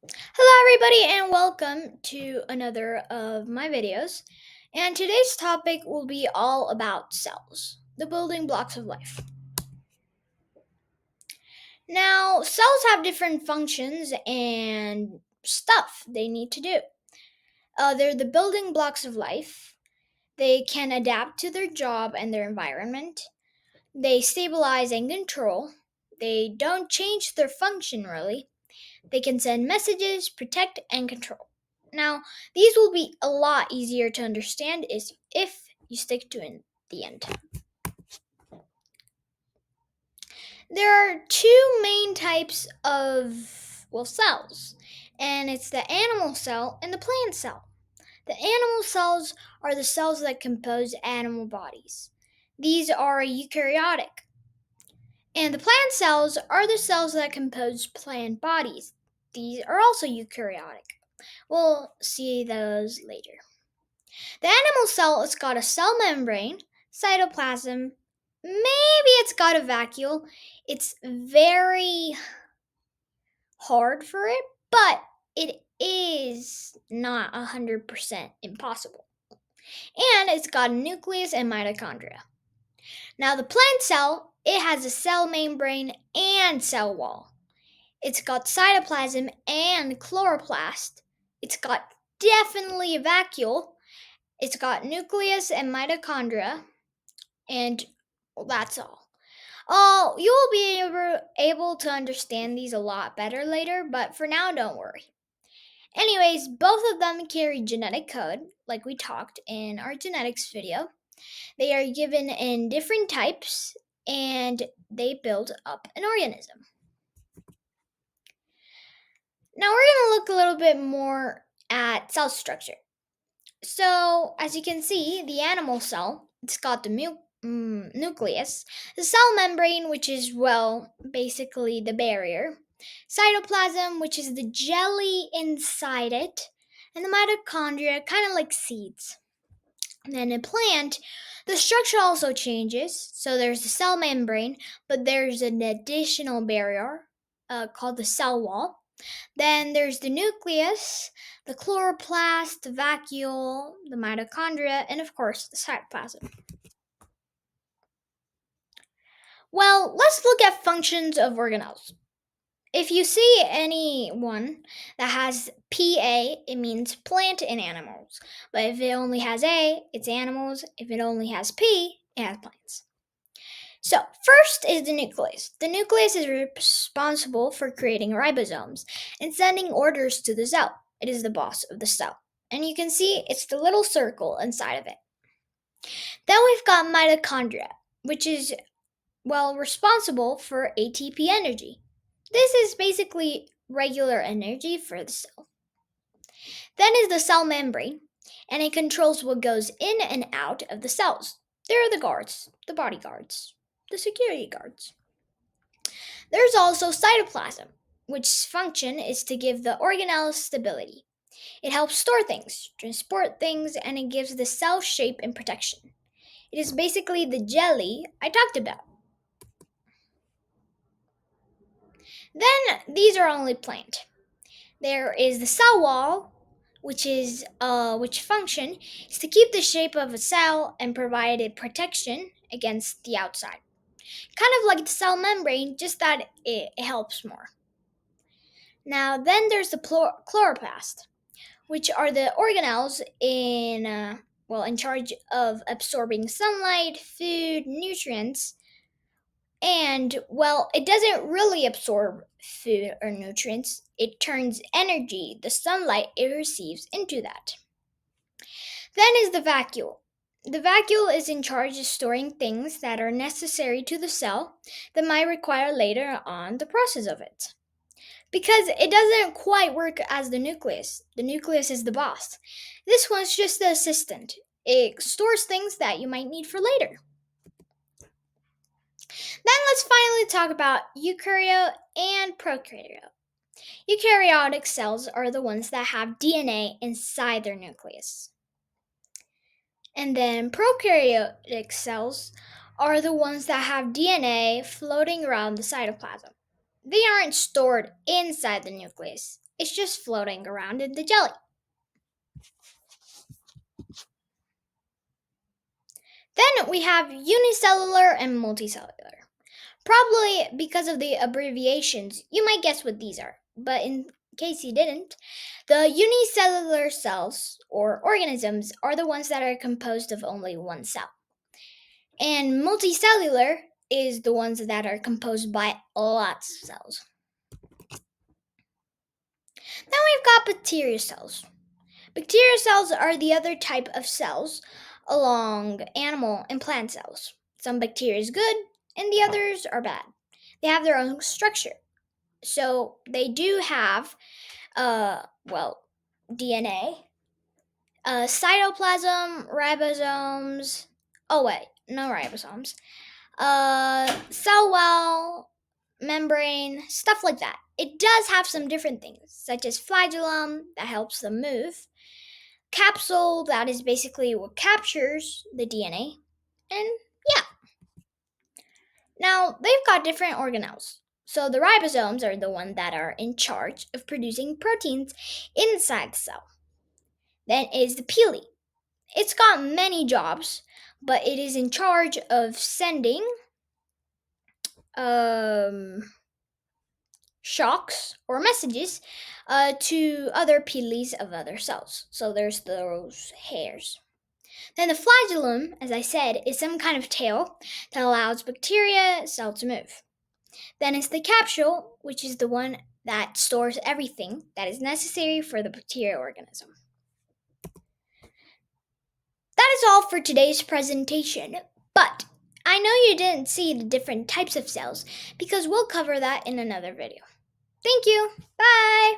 Hello, everybody, and welcome to another of my videos. And today's topic will be all about cells, the building blocks of life. Now, cells have different functions and stuff they need to do. They're the building blocks of life. They can adapt to their job and their environment. They stabilize and control. They don't change their function really. They can send messages, protect, and control. Now, these will be a lot easier to understand is if you stick to in the end. There are two main types of cells, and it's the animal cell and the plant cell. The animal cells are the cells that compose animal bodies. These are eukaryotic. And the plant cells are the cells that compose plant bodies. These are also eukaryotic. We'll see those later. The animal cell has got a cell membrane, cytoplasm, maybe it's got a vacuole. It's very hard for it, but it is not 100% impossible. And it's got a nucleus and mitochondria. Now, the plant cell, it has a cell membrane and cell wall. It's got cytoplasm and chloroplast. It's got definitely a vacuole. It's got nucleus and mitochondria, and that's all. Oh, you'll be able to understand these a lot better later, but for now, don't worry. Anyways, both of them carry genetic code, like we talked in our genetics video. They are given in different types, and they build up an organism. Now we're going to look a little bit more at cell structure. So, as you can see, the animal cell, it's got the nucleus, the cell membrane, which is, basically the barrier, cytoplasm, which is the jelly inside it, and the mitochondria, kind of like seeds. And then in a plant, the structure also changes. So, there's the cell membrane, but there's an additional barrier called the cell wall. Then there's the nucleus, the chloroplast, the vacuole, the mitochondria, and of course the cytoplasm. Well, let's look at functions of organelles. If you see anyone that has PA, it means plant and animals. But if it only has A, it's animals. If it only has P, it has plants. So, first is the nucleus. The nucleus is responsible for creating ribosomes and sending orders to the cell. It is the boss of the cell. And you can see it's the little circle inside of it. Then we've got mitochondria, which is, responsible for ATP energy. This is basically regular energy for the cell. Then is the cell membrane, and it controls what goes in and out of the cells. There are the guards, the bodyguards, the security guards. There's also cytoplasm, which function is to give the organelle stability. It helps store things, transport things, and it gives the cell shape and protection. It is basically the jelly I talked about. Then these are only plant. There is the cell wall, which function is to keep the shape of a cell and provide it protection against the outside. Kind of like the cell membrane, just that it helps more. Now, then there's the chloroplast, which are the organelles in charge of absorbing sunlight, food, nutrients, and it doesn't really absorb food or nutrients. It turns energy, the sunlight it receives, into that. Then is the vacuole. The vacuole is in charge of storing things that are necessary to the cell that might require later on the process of it. Because it doesn't quite work as the nucleus. The nucleus is the boss. This one's just the assistant. It stores things that you might need for later. Then let's finally talk about eukaryote and prokaryote. Eukaryotic cells are the ones that have DNA inside their nucleus. And then prokaryotic cells are the ones that have DNA floating around the cytoplasm. they aren't stored inside the nucleus. It's just floating around in the jelly. Then we have unicellular and multicellular. Probably because of the abbreviations, you might guess what these are. But in case you didn't, the unicellular cells or organisms are the ones that are composed of only one cell. And multicellular is the ones that are composed by lots of cells. Then we've got bacteria cells. Bacteria cells are the other type of cells along animal and plant cells. Some bacteria is good and the others are bad. They have their own structure. So they do have DNA, cytoplasm, ribosomes. Oh wait, no ribosomes. Cell wall, membrane, stuff like that. It does have some different things, such as flagellum that helps them move, capsule that is basically what captures the DNA, and yeah. Now they've got different organelles. So the ribosomes are the ones that are in charge of producing proteins inside the cell. Then is the pili. It's got many jobs, but it is in charge of sending shocks or messages to other pilis of other cells. So there's those hairs. Then the flagellum, as I said, is some kind of tail that allows bacteria cell to move. Then it's the capsule, which is the one that stores everything that is necessary for the bacterial organism. That is all for today's presentation, but I know you didn't see the different types of cells because we'll cover that in another video. Thank you. Bye.